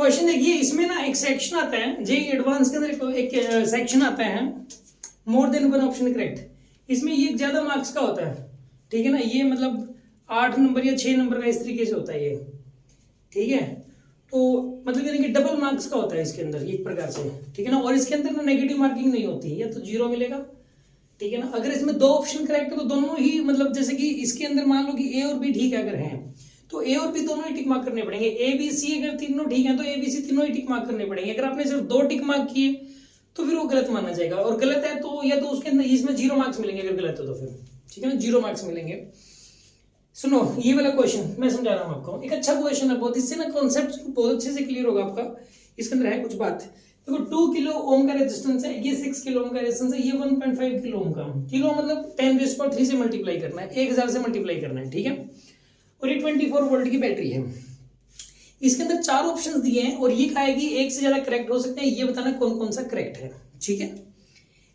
Question देखिए, इसमें ना एक सेक्शन आता है जेई एडवांस के अंदर, एक सेक्शन आता है more than one option correct. इसमें ये ज्यादा मार्क्स का होता है, ठीक है ना। ये मतलब 8 नंबर या 6 नंबर का इस तरीके से होता है ये, ठीक है। तो मतलब यानी कि डबल मार्क्स का होता है इसके अंदर एक प्रकार से, ठीक है ना। और इसके अंदर ना नेगेटिव मार्किंग नहीं होती, या तो 0 मिलेगा, ठीक है ना। अगर इसमें 2 ऑप्शन करेक्ट है तो दोनों ही मतलब जैसे कि इसके अंदर मान लो कि ए और बी ठीक है अगर हैं, तो ए और बी दोनों ही टिक मार्क करने पड़ेंगे। ए बी सी अगर तीनों ठीक है तो ए बी सी तीनों ही टिक मार्क करने पड़ेंगे। अगर आपने सिर्फ 2 टिक मार्क किए तो फिर वो गलत माना जाएगा, और गलत है तो या तो उसके अंदर इसमें 0 मार्क्स मिलेंगे, अगर गलत है तो फिर, ठीक है ना, 0 मार्क्स मिलेंगे। सुनो ये वाला क्वेश्चन मैं समझा रहा हूँ आपको, एक अच्छा क्वेश्चन है बहुत, इससे ना कॉन्सेप्ट बहुत अच्छे से क्लियर होगा आपका। इसके अंदर है कुछ बात, देखो 2 किलो ओम का रेजिस्टेंस है, ये 6 किलो ओम का रेजिस्टेंस है, ये 1.5 किलो ओम का। किलो मतलब 10⁻³ से मल्टीप्लाई करना है, 1000 से मल्टीप्लाई करना है, ठीक है। और ये 24 वोल्ट की बैटरी है। इसके अंदर 4 ऑप्शंस दिए हैं और ये कहा है कि एक से ज्यादा करेक्ट हो सकते हैं, ये बताना कौन कौन सा करेक्ट है, ठीक है।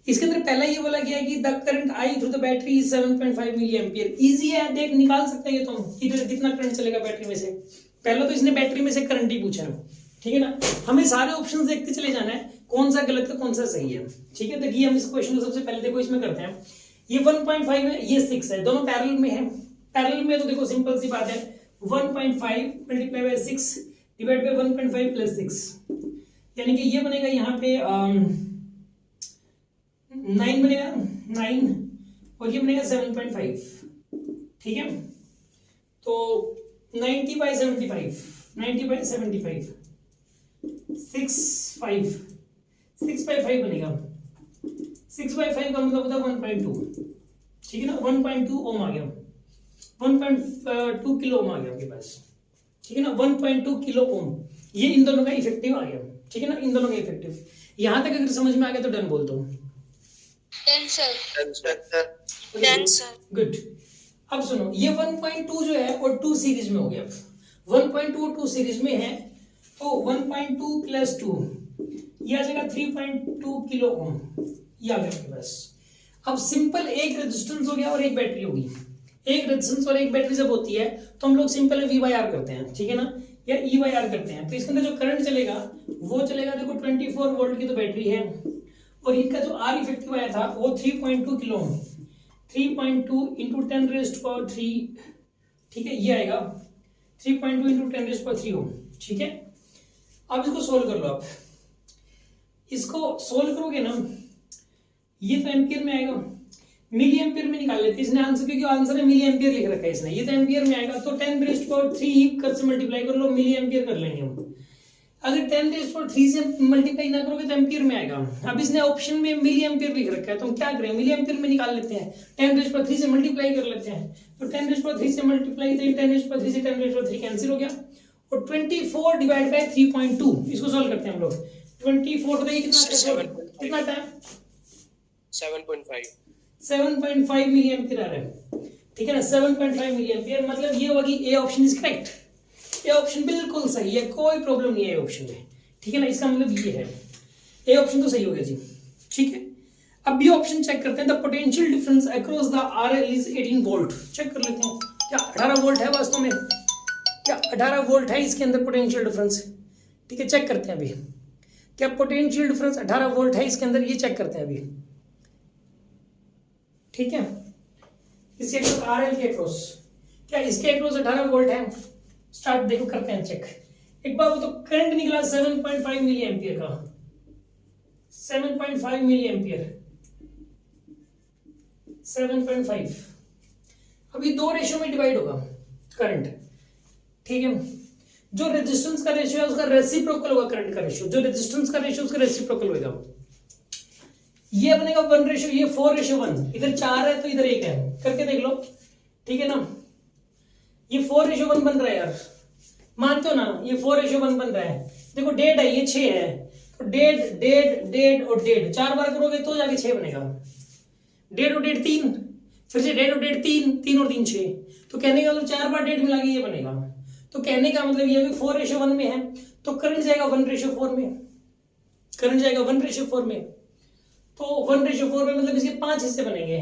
इसके अंदर पहला ये बोला गया है कि the current I through the battery is 7.5 milliampere. Easy है, देख निकाल सकते हैं ये तो, इधर कितना करंट चलेगा बैटरी में से। पहला तो इसने बैटरी में से करंट ही पूछा है, ठीक है ना। हमें सारे ऑप्शंस देखते चले जाना है, कौन सा गलत है कौन सा सही है, ठीक है। देखिए हम इस क्वेश्चन को सबसे पहले देखो इसमें करते हैं। ये 1.5 है, ये 6 है, दोनों पैरेलल में है। पैरेलल में तो देखो सिंपल सी बात है, 1.5 multiply by 6 divide by 1.5 plus 6, यानी कि ये बनेगा यहाँ पे 9 बनेगा 9, और ये बनेगा 7.5, ठीक है। तो 90/75 90/75 6/5 बनेगा। 6/5 का मतलब होता है 1.2, ठीक है ना। 1.2 ओम आ गया, 1.2 किलो ओम आ गया आपके पास, ठीक है ना। 1.2 किलो ओम, ये इन दोनों का इफेक्टिव आ गया, ठीक है ना, इन दोनों का इफेक्टिव। यहां तक अगर समझ में आ गया तो डन बोल दो। गुड। अब सुनो, ये 1.2 जो है और 2 सीरीज में हो गया। 1.2 और 2 सीरीज में है, तो 1.2 प्लस 2 ये आ जाएगा 3.2 किलो ओम, ये आ गया आपके पास। अब सिंपल एक रेजिस्टेंस हो गया और एक बैटरी होगी। एक रेजिस्टेंस और एक बैटरी जब होती है तो हम लोग सिंपल V/R करते हैं, ठीक है ना, या E/R करते हैं। तो इसके अंदर जो करंट चलेगा वो चलेगा, देखो 24 वोल्ट की तो बैटरी है, और इनका जो R इफेक्टिव आया था वो 3.2 किलो ओम, 3.2 इंटू 10⁻3, ठीक है, ये आएगा 3.2 इंटू 10⁻3 ओम, ठीक है। अब इसको सोल्व कर लो आप। इसको सोल्व करोगे ना, ये तो एम्पियर में आएगा, मिली एम्पियर में निकाल लेते इसने आंसर, क्योंकि आंसर है मिली एम्पियर लिख रखा है इसने, ये तो एम्पियर में आएगा। तो 10⁻3 कर से मल्टीप्लाई कर लो, मिली एम्पियर कर लेंगे हम। अगर 10⁻3 से मल्टीप्लाई ना करोगे तो एम्पियर में आएगा। अब इसने ऑप्शन में मिली एम्पियर लिख रखा है, तो हम क्या करें, मिली एम्पियर में निकाल लेते हैं, 10⁻3 से मल्टीप्लाई कर लेते हैं। तो 10⁻3 से मल्टीप्लाई, 10⁻3 से 10⁻3 कैंसिल हो गया, और 24 डिवाइड बाय 3.2 इसको सोल्व करते हैं हम लोग। 24 बताइए कितना टाइम, 7.5 मिली एम्पियर आ रहा है, ठीक है ना। 7.5 मिली एम्पियर, मतलब ये होगी A option is correct. A option बिल्कुल सही है, कोई प्रॉब्लम नहीं है ए ऑप्शन में, ठीक है ना। इसका मतलब ये है, ए ऑप्शन तो सही हो गया जी, ठीक है। अब बी ऑप्शन चेक करते हैं। The potential difference across the RL is 18 volt. Check कर लेते हैं, क्या 18 वोल्ट है वास्तव में, क्या 18 वोल्ट है इसके अंदर पोटेंशियल डिफरेंस, ठीक है। चेक करते हैं अभी, क्या पोटेंशियल डिफरेंस 18 वोल्ट है इसके अंदर, ये चेक करते हैं अभी, ठीक है। इसके अक्रॉस आरएल के अक्रॉस, क्या इसके अक्रॉस 18 वोल्ट है। स्टार्ट देखो, करते हैं चेक एक बार। वो तो करंट निकला 7.5 मिली एम्पियर का, 7.5 मिली एम्पियर, 7.5। अभी 2 रेशियो में डिवाइड होगा करंट, ठीक है। जो रेजिस्टेंस का रेशियो है उसका रेसिप्रोकल होगा करंट का रेशियो, जो रेजिस्टेंस का रेशियो उसका रेसिप्रोकल होगा। ये बनेगा 1:, ये 4:1, इधर 4 है तो इधर 1 है, करके देख लो, ठीक है ना। ये 4:1 बन रहा है यार, मानते हो ना, ये 4:1 बन रहा है। देखो 1.5 है, ये 6 है, तो 1.5 और 1.5 4 बार करोगे तो जाके 6 बनेगा। 1.5 और 1.5 3, फिर से 1.5 और 1.5 3, 3 और 3 6, तो कहने का मतलब 4 बार 1.5 मिला के ये बनेगा। तो कहने का मतलब ये भी 4:1 में है, तो करंट जाएगा 1:4 में, करंट जाएगा 1:4 में। तो 1:4 में मतलब इसके 5 हिस्से बनेंगे,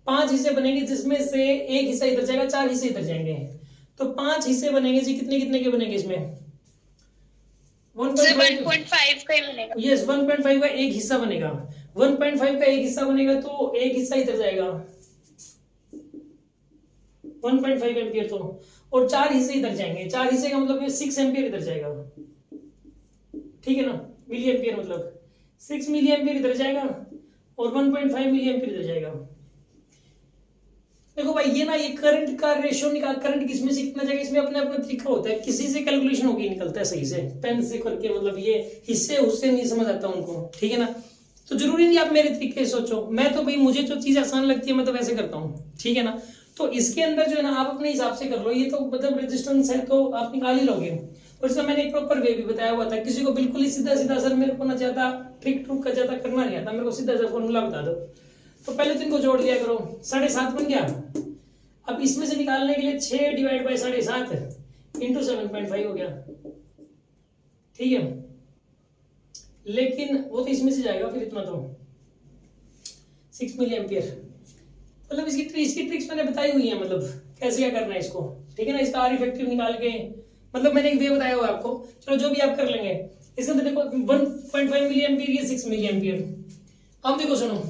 5 हिस्से बनेंगे, जिसमें से एक हिस्सा इधर जाएगा, 4 हिस्से इधर जाएंगे। तो 5 हिस्से बनेंगे जी, कितने कितने के बनेंगे इसमें, 1.5 का ही बनेगा। यस 1.5 का एक हिस्सा बनेगा। 1.5 का एक हिस्सा बनेगा तो एक हिस्सा इधर जाएगा 1.5 एम्पियर तो, और 4 हिस्से इधर जाएंगे। 4 हिस्से का मतलब 6 एम्पियर इधर जाएगा, ठीक है ना, मिली एम्पियर मतलब 6 मिली एम्पियर इधर जाएगा और 1.5 मिली एम्पियर इधर जाएगा। देखो भाई ये ना, ये करंट का रेशियो निकाल, करंट किसमें से कितना जाएगा इसमें अपना अपना तरीका होता है, किसी से कैलकुलेशन होके निकलता है सही से पेन से करके, मतलब ये हिस्से उससे नहीं समझ आता उनको, ठीक है ना। तो जरूरी नहीं आप मेरे तरीके से सोचो, मैं तो भाई मुझे जो चीज आसान लगती है मैं तो वैसे करता हूँ, ठीक है ना। तो इसके अंदर जो है ना आप अपने हिसाब से कर लो, ये तो मतलब रेजिस्टेंस है तो आप निकाल ही लोगे, और इसका मैंने एक प्रॉपर वे भी बताया हुआ था। किसी को बिल्कुल ही सीधा सीधा सर मेरे को ना ज्यादा ट्रिक ट्रुक का ज्यादा करना नहीं आता, मेरे को सीधा सा फॉर्मूला बता दो, तो पहले तो इनको जोड़ लिया करो। 7.5 बन गया। अब इसमें से निकालने के लिए 6 डिवाइड बाई 7.5 इंटू 7.5 हो गया, ठीक है। लेकिन वो तो इसमें से जाएगा फिर इतना तो 6 मिली एम्पियर, मतलब इसकी ट्रिक्स मैंने बताई हुई है, मतलब कैसे क्या करना है इसको, ठीक है ना। इसका आर इफेक्टिव निकाल के, मतलब मैंने एक वे बताया हुआ आपको, चलो जो भी आप कर लेंगे। इसके अंदर देखो 1.5 मिली एम्पियर, ये 6 मिली एम्पियर। अब देखो सुनो,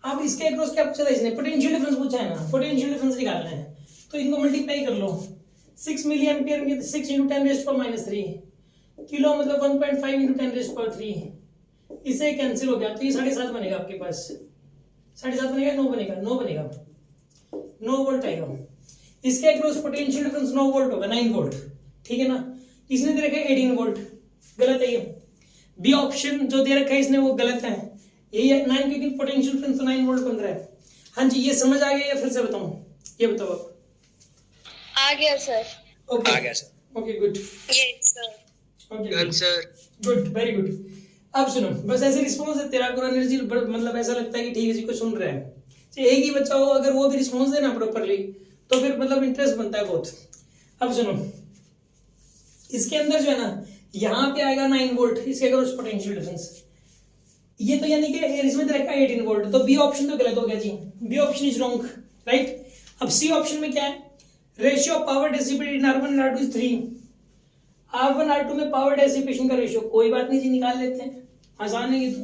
अब इसके अक्रॉस क्या पूछा था इसने, पोटेंशियल डिफरेंस पूछा है ना, पोटेंशियल डिफरेंस निकालना है, तो इनको मल्टीप्लाई कर लो। 6 मिली एम्पियर में 6 इंटू 10⁻³ किलो, मतलब 1.5 इंटू 10⁻³, इससे कैंसिल हो गया, तो ये 7.5 बनेगा आपके पास। 7.5 बनेगा, 9 बनेगा, 9 बनेगा, 9 वोल्ट आएगा। इसके अक्रॉस पोटेंशियल डिफरेंस 9 वोल्ट होगा, 9 वोल्ट, ठीक है ना। इसने दे रखा है 18 वोल्ट, गलत है ये। बी ऑप्शन जो दे रखा है इसने वो गलत है, यही है 9, क्योंकि पोटेंशियल डिफरेंस तो 9 वोल्ट बन रहा है। हाँ जी, ये समझ आ गया या फिर से बताऊं, ये बताओ आप। आ गया सर। ओके आ गया sir. Okay good, yes sir. Okay done sir. Good, very good. अब सुनो, बस ऐसे रिस्पॉन्स है तेरा पूरा एनर्जी, मतलब ऐसा लगता है कि ठीक है जी को सुन रहा है। तो एक ही बच्चा हो अगर वो भी रिस्पॉन्स देना प्रॉपरली तो फिर मतलब इंटरेस्ट बनता है बहुत। अब सुनो, इसके अंदर जो है ना, यहाँ पे आएगा 9 वोल्ट, इसके अगर पोटेंशियल डिफरेंस, ये तो यानी कि इसमें दे रखा है 18 वोल्ट, तो बी ऑप्शन तो गलत हो गया जी, B option is wrong, right. अब सी ऑप्शन में क्या है, ratio of power dissipated in R1 and R2 is 3। R1 R2 में पावर डेसिपेशन का रेशियो, कोई बात नहीं जी, निकाल लेते हैं, आसान है ये तो।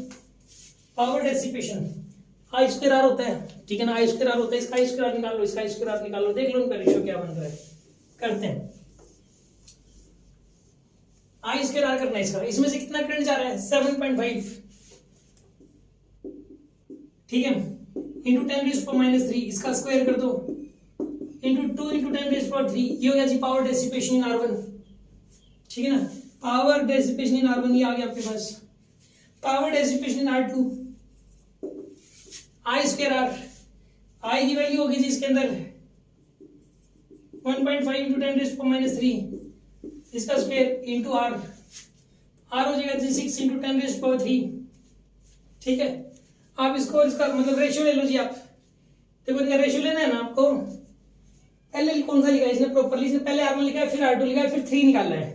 Power dissipation I square R होता है, ठीक है ना, आई स्क्वायर आर होता है, इसका आई स्क्वायर आर निकाल लो, इसका आई स्क्वायर आर निकाल लो, देख लो उनका रेशियो क्या बन रहा है। करते हैं, आई स्क्वायर आर करना है इसका, इसमें से कितना करंट जा रहा है 7.5, ठीक है, इंटू 10⁻³ इसका स्क्वायर कर दो, इंटू 2 इंटू 10⁻³, ये हो गया जी पावर डेसिपेशन इन R1, ठीक है ना। पावर डेसिपेशन इन R1 ये आ गया आपके पास। Power dissipation in R2, I square R, I की वैल्यू होगी जी इसके अंदर 1.5 इंटू 10⁻³ इसका स्क्वायर इंटू आर, आर हो जाएगा जी 6 इंटू 10⁻³, ठीक है। आप इसको इसका मतलब रेशियो ले लो जी आप, देखो इनका रेशियो लेना है ना आपको। पहले कौन सा लिखा है इसने प्रॉपरली, इसने पहले R1 लिखा है, फिर R2 लिखा है, फिर 3 निकालना है,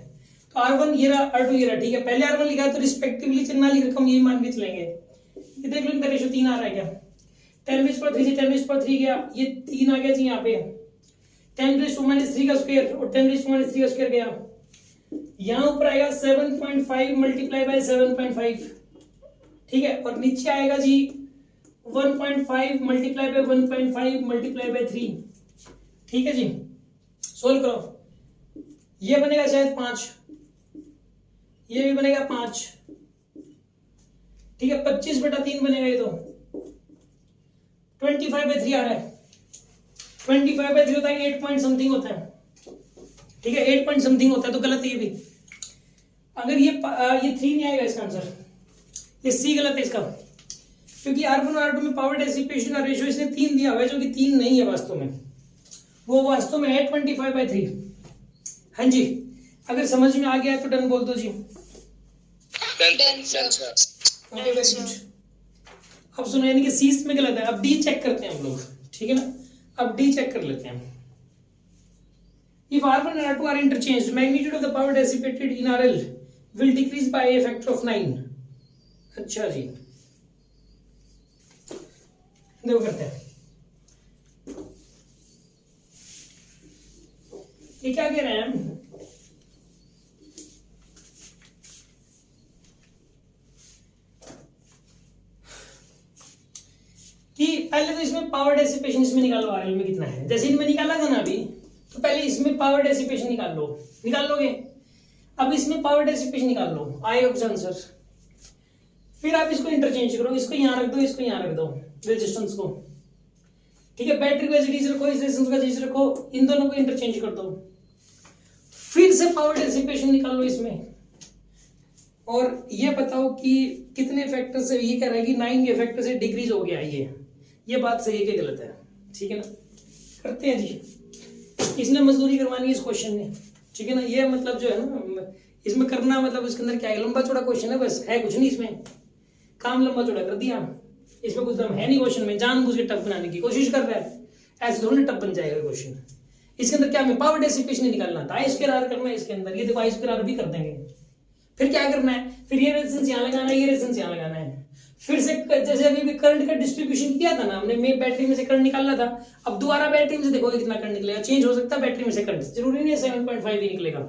तो R1 ये रहा, R2 ये रहा, ठीक है। पहले R1 लिखा है तो रिस्पेक्टिवली चिन्ह लिख रखा हूं, यही मान के चलेंगे। ये देख लो इनका रेशियो 3 आ रहा है क्या, 10⁻³ से 10⁻³ गया, ये 3 आ गया जी यहाँ पे, 10⁻³ का स्क्वायर और 10⁻³ का स्क्वायर गया, यहाँ ऊपर आएगा 7.5 मल्टीप्लाई बाय 7.5, ठीक है, और नीचे आएगा जी 1.5 मल्टीप्लाई बाय 1.5 मल्टीप्लाई बाय 3, ठीक है जी। सोल्व करो, ये बनेगा शायद 5, ये भी बनेगा 5, ठीक है, 25/3 बनेगा ये तो, 25/3 आ रहा है, 25/3 होता है 8 पॉइंट समथिंग होता है, ठीक है, 8 पॉइंट समथिंग होता है, तो गलत है ये भी। अगर ये 3 नहीं आएगा इसका आंसर, ये सी गलत है इसका, क्योंकि R1 और R2 में पावर डेसिपेशन का रेशियो इसने 3 दिया हुआ है, जो कि 3 नहीं है वास्तव में, वो वास्तव में है 25/3। हाँ जी, अगर समझ में आ गया तो डन बोल दो जी। Done sir. Okay very good. अब सुनो, यानी कि सी में गलत है, अब डी चेक करते हैं हम लोग, ठीक है ना, अब डी चेक कर लेते हैं। If R1 and R2 are interchanged, magnitude of the power dissipated in RL will decrease by a factor of 9। अच्छा जी, देखो करते हैं, ये क्या कह रहे हैं, पावर डेसिपेशन इसमें निकालो आरएल में कितना है। जैसे इनमें निकाला था ना अभी, तो पहले इसमें पावर डेसिपेशन निकाल लो, निकाल लोगे। अब इसमें पावर डेसिपेशन निकाल लो, आएगा कुछ आंसर। फिर आप इसको इंटरचेंज करो, इसको यहां रख दो, इसको यहां रख दो, रेजिस्टेंस को, ठीक है। बैटरी को एज इट इज रखो, इस रेजिस्टेंस को एज इट इज रखो, इन दोनों को इंटरचेंज कर दो। फिर से पावर डेसिपेशन निकालो इसमें, और ये बताओ कि कितने फैक्टर से, ये कह रहा है कि 9 के फैक्टर से डिक्रीज हो गया ये बात सही है कि गलत है, ठीक है ना। करते हैं जी, इसने मजदूरी करवानी है इस क्वेश्चन में, ठीक है ना। ये मतलब जो है ना, इसमें करना मतलब इसके अंदर क्या है, लंबा चौड़ा क्वेश्चन है, बस है कुछ नहीं इसमें, काम लंबा चौड़ा कर दिया, इसमें कुछ दम है नहीं क्वेश्चन में, जानबूझ के टफ बनाने की कोशिश कर रहा है, ऐसे थोड़ी टफ बन जाएगा क्वेश्चन। इसके अंदर क्या, हमें पावर डेसिपेशन निकालना था, आई2r करना है इसके अंदर, ये देखो आई2r भी कर देंगे। फिर क्या करना है, फिर ये रेजिस्टेंस यहाँ लगाना है, ये रेजिस्टेंस यहाँ लगाना है। फिर से जैसे अभी भी करंट का डिस्ट्रीब्यूशन किया था ना हमने, मैं बैटरी में से करंट निकालना था, अब दोबारा बैटरी में से देखो कितना करंट निकलेगा, चेंज हो सकता है बैटरी में से करंट, जरूरी नहीं है 7.5 ही निकलेगा।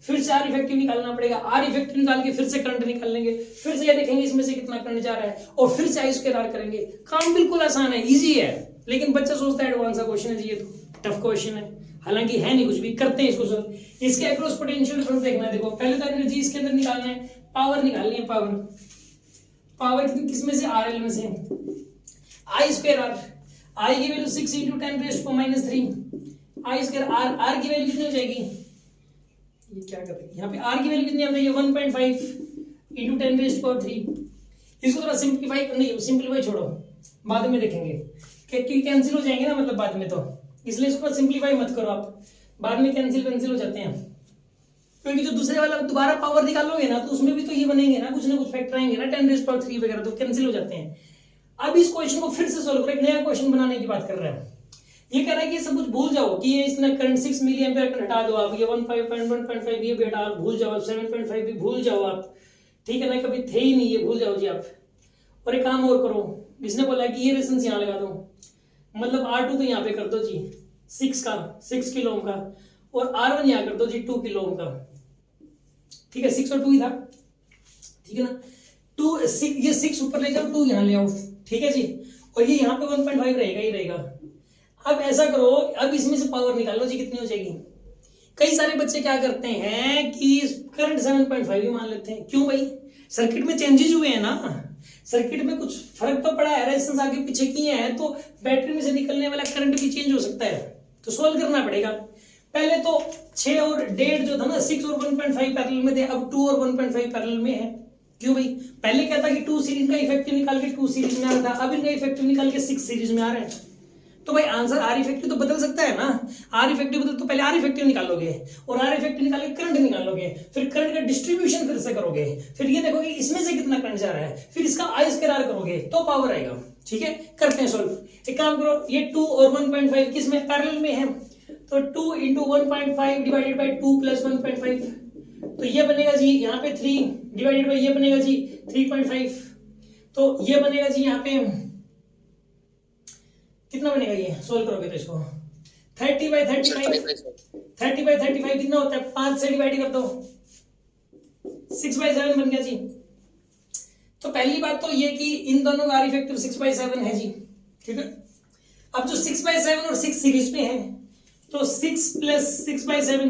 फिर से आर इफेक्टिव निकालना पड़ेगा, आर इफेक्टिव निकाल के फिर से करंट निकाल लेंगे, फिर से ये देखेंगे इसमें से कितना करंट जा रहा है, और फिर से आई2r करेंगे। काम बिल्कुल आसान है, इजी है, लेकिन बच्चा सोचता है एडवांस का क्वेश्चन है जी, ये तो टफ क्वेश्चन है, हालांकि है नहीं कुछ भी। करते हैं इसको सर। इसके अक्रॉस पोटेंशियल डिफरेंस देखना है, देखो पहले तो एनर्जी इसके अंदर निकालना है, पावर निकालनी है, पावर किसमें से, आरएल में से, आई2r, आई की वैल्यू 6 × 10⁻³ आई2r, आर की वैल्यू कितनी हो जाएगी, ये क्या कर रहे हैं यहाँ पे, आर की वैल्यू कितनी आ रही है 1.5 × 10⁻³ इसको थोड़ा सिंप्लीफाई, नहीं सिंप्लीफाई छोड़ो, बाद में देखेंगे कि कैंसिल हो जाएंगे ना, मतलब बाद में, तो इसलिए इसको सिंप्लीफाई मत करो आप, बाद में कैंसिल हो जाते हैं, क्योंकि जो दूसरे वाला दोबारा पावर निकालोगे ना, तो उसमें भी तो ये बनेंगे ना कुछ फैक्टर आएंगे ना 10⁻³ वगैरह, तो कैंसिल हो जाते हैं। अब इस क्वेश्चन को फिर से सोल्व करो, एक नया क्वेश्चन बनाने की बात कर रहा है। ये कह रहा है कि सब कुछ भूल जाओ, कि ये इसने करंट 6 मिली एम्पीयर करंट हटा दो आप, ये 1.5 ये भी हटा, भूल जाओ, 7.5 भी भूल जाओ आप, ठीक है ना, कभी थे ही नहीं, ये भूल जाओ जी आप। और एक काम और करो, इसने बोला कि ये रेजिस्टेंस यहाँ लगा दो, मतलब R2 तो यहाँ पे कर दो जी 6 किलो ओम का, और R1 यहाँ कर दो जी 2 किलो ओम का, ठीक है, 6 और 2 ही था, ठीक है ना। 2 6, ये 6 ऊपर ले जाओ, 2 यहाँ ले आओ, ठीक है जी, और ये यहाँ पे 1.5 रहेगा ही रहेगा। अब ऐसा करो, अब इसमें से पावर निकालो जी, कितनी हो जाएगी। कई सारे बच्चे क्या करते हैं कि करंट 7.5 ही मान लेते हैं, क्यों भाई, सर्किट में चेंजेस हुए हैं ना, सर्किट में कुछ फर्क तो पड़ा है, रेजिस्टेंस आगे पीछे किए हैं, तो बैटरी में से निकलने वाला करंट भी चेंज हो सकता है, तो सोल्व करना पड़ेगा। पहले तो 6 और 1.5 जो था ना, 6 और 1.5 पैरेलल में थे, अब 2 और 1.5 पैरेलल में है। क्यों भाई, पहले क्या था कि 2 सीरीज का इफेक्टिव निकाल के 2 सीरीज में आ रहा था, अब इनका इफेक्टिव निकाल के 6 सीरीज में आ रहा है। तो भाई आंसर आर इफेक्टिव तो बदल सकता है ना, आर इफेक्टिव बदल, तो पहले आर इफेक्टिव निकालोगे, और आर इफेक्टिव निकाल के करंट निकालोगे, फिर करंट का डिस्ट्रीब्यूशन फिर से करोगे, फिर ये देखोगे इसमें से कितना करंट जा रहा है, फिर इसका आई2r करोगे तो पावर आएगा, ठीक है। करते हैं सॉल्व। एक काम करो, ये 2 और 1.5 किस में, पैरेलल में है, तो 2 × 1.5 डिवाइडेड बाई 2 + 1.5, तो ये बनेगा जी यहाँ पे 3 डिवाइडेड बाई ये बनेगा जी 3.5, तो ये बनेगा जी यहाँ पे कितना बनेगा, ये सोल्व करोगे तो इसको 30/35 कितना होता है, 5 से डिवाइड कर दो, 6/7 बन गया जी। तो पहली बात तो ये कि इन दोनों का आर इफेक्टिव 6/7 है जी, ठीक है। अब जो 6/7 और 6 सीरीज में है, तो 6 + 6/7,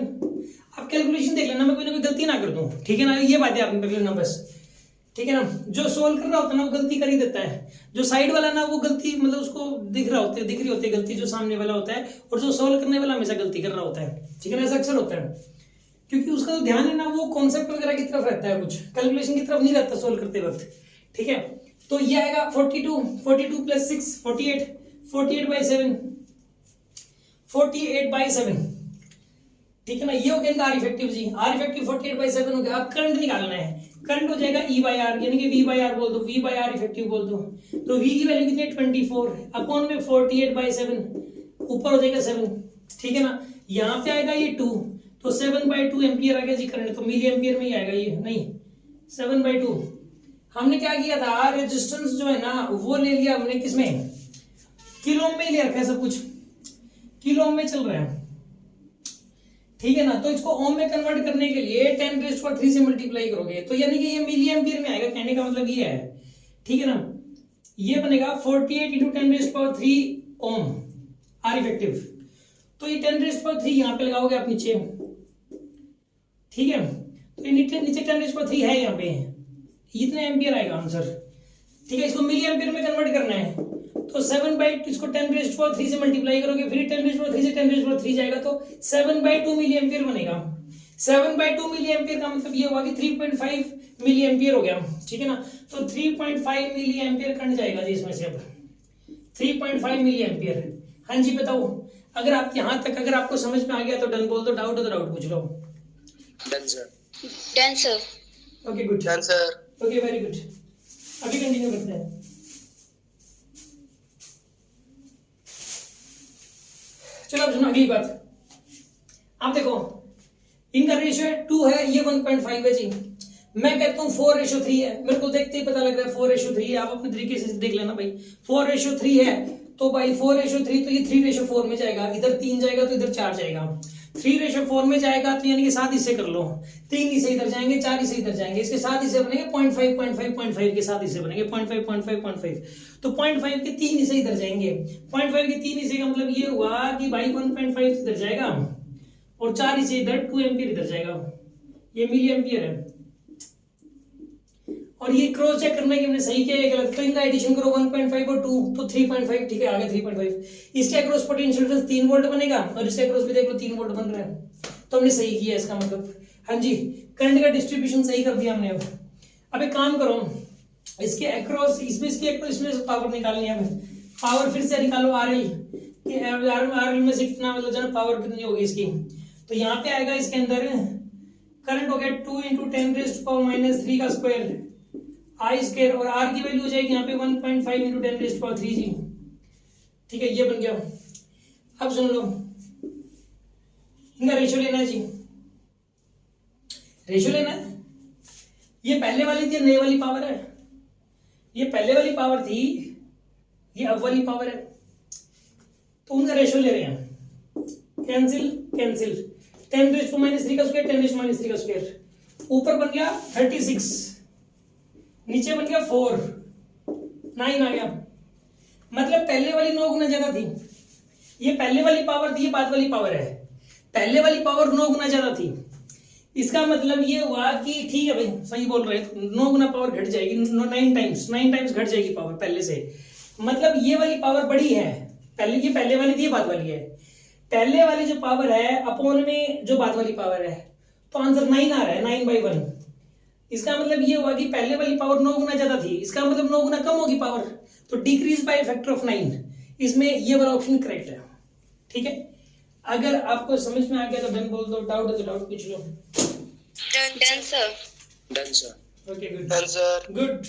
आप कैलकुलेशन देख लेना, मैं कोई ना कोई गलती ना कर दूं, ठीक है ना, ये बात है आपने देख लेना बस, ठीक है ना। जो सोल्व कर रहा होता है ना वो गलती कर ही देता है, जो साइड वाला ना वो गलती मतलब उसको दिख रही होती है गलती जो सामने वाला होता है, और जो सोल्व करने वाला हमेशा गलती कर रहा होता है, ठीक है ना, ऐसा अक्सर होता है, क्योंकि उसका जो ध्यान है ना वो कॉन्सेप्ट वगैरह की तरफ रहता है, कुछ कैलकुलेशन की तरफ नहीं रहता सोल्व करते वक्त, ठीक है। तो ये आएगा 42 + 6 48 48/7, ठीक है ना। ये हो गया आर इफेक्टिव जी, आर इफेक्टिव 48/7 हो गया। अब करंट निकालना है, करंट हो जाएगा E/R, यानी कि V/R बोल दो, V/R इफेक्टिव बोल दो, तो V की वैल्यू कितनी है 24 अपॉन में 48/7, ऊपर हो जाएगा 7, ठीक है ना। यहाँ पे आएगा ये 2, तो 7/2 एम्पियर आ गया जी करंट, तो मिली एम्पियर में ही आएगा ये, नहीं 7/2। हमने क्या किया था, रेजिस्टेंस जो है ना वो ले लिया हमने किसमें, किलो में ले रखा है, सब कुछ किलो में चल रहा है, ठीक है ना। तो इसको ओम में कन्वर्ट करने के लिए 10⁻³ से मल्टीप्लाई करोगे, तो यानी कि ये मिली एम्पियर में आएगा, कहने का मतलब ये है, ठीक है ना। ये बनेगा 48 × 10⁻³ ओम आर इफेक्टिव। तो ये 10⁻³ यहाँ पे लगाओगे आप नीचे, ठीक है। तो ये नीचे 10⁻³ है यहाँ पे, इतने एम्पियर आएगा आंसर, ठीक है। इसको मिली एम्पियर में कन्वर्ट करना है, तो 7/, इसको 10⁻³ से मल्टीप्लाई करोगे, फिर 10⁻³ से 10⁻³ जाएगा तो 7/2 मिली एम्पियर बनेगा। 7/2 मिली एम्पियर का मतलब ये हुआ कि 3.5 मिली एम्पियर हो गया, ठीक है ना। तो 3.5 मिली एम्पियर कट जाएगा जी इसमें से, अब 3.5 मिली एम्पियर। हाँ जी बताओ, अगर आप यहाँ तक अगर आपको समझ में आ गया तो डन बोल दो, डाउट हो तो डाउट पूछ लो। Done sir. Done sir. Okay good, done sir. Okay very good. अभी कंटिन्यू करते हैं। चलो अब सुनो अगली बात। आप देखो इनका रेशियो 2 है, ये 1.5 है जी। मैं कहता हूँ 4:3 है, मेरे को देखते ही पता लग रहा है 4:3 है। आप अपने तरीके से देख लेना भाई, 4:3 है तो भाई 4:3 तो ये 3:4 में जाएगा, इधर 3 जाएगा तो इधर 4 जाएगा। 3:4 में जाएगा तो यानी कि 7 हिस्से कर लो, 3 हिस्से इधर जाएंगे, 4 हिस्से इधर जाएंगे, इसके 7 हिस्से बनेंगे 0.5 के 7 हिस्से बनेंगे 0.5 तो 0.5 के 3 हिस्से इधर जाएंगे। 0.5 के 3 हिस्से का मतलब ये हुआ कि भाई 1.5 इधर जाएगा और 4 हिस्से इधर, 2 एम्पियर इधर जाएगा, ये मिली एम्पियर है। और ये क्रॉस चेक करना कि हमने सही किया है गलत, तो इनका एडिशन करो 1.5 और 2 तो 3.5, ठीक है, आगे 3.5। इसके अक्रॉस पोटेंशियल डिफरेंस 3 वोल्ट बनेगा और इसके अक्रॉस भी देख लो 3 वोल्ट बन रहा है, तो हमने सही किया इसका मतलब। हाँ जी, करंट का डिस्ट्रीब्यूशन सही कर दिया हमने। अब एक काम करो, इसके अक्रॉस इसमें पावर निकालनी है हमें। पावर फिर से निकालो RL में से कितना मतलब जो पावर कितनी होगी इसकी, तो यहाँ पे आएगा इसके अंदर करंट हो गया 2 × 10⁻³ का स्क्वायर I स्क्वायर, और R की वैल्यू हो जाएगी यहाँ पे 1.5 × 10⁻³ जी, ठीक है, ये बन गया। अब सुन लो, इनका रेशियो लेना है जी, रेशियो लेना है। ये पहले वाली थी, नई वाली पावर है, ये पहले वाली पावर थी, ये अब वाली पावर है, तो उनका रेशियो ले रहे हैं। कैंसिल कैंसिल, 10⁻³ का स्क्वायर 10⁻³ का स्क्वायर, ऊपर बन गया 36, नीचे बन गया 4, 9 आ गया। मतलब पहले वाली 9 गुना ज्यादा थी, ये पहले वाली पावर थी, ये बाद वाली पावर है। पहले वाली पावर 9 गुना ज्यादा थी, इसका मतलब ये हुआ कि ठीक है भाई सही बोल रहे हैं, 9 गुना पावर घट जाएगी, 9 टाइम्स घट जाएगी पावर पहले से। मतलब ये वाली पावर बड़ी है, पहले ये पहले वाली थी, ये बाद वाली है। पहले वाली जो पावर है अपॉन में जो बाद वाली पावर है, तो आंसर 9 आ रहा है, 9/1। इसका मतलब ये हुआ कि पहले वाली पावर 9 गुना ज्यादा थी, इसका मतलब 9 गुना कम होगी पावर, तो डिक्रीज बाय फैक्टर ऑफ 9। इसमें ये वाला ऑप्शन करेक्ट है, ठीक है। अगर आपको समझ में आ गया तो डन बोल दो, डाउट है तो डाउट पूछ लो। Done sir. Done sir. Okay good, done sir. Good.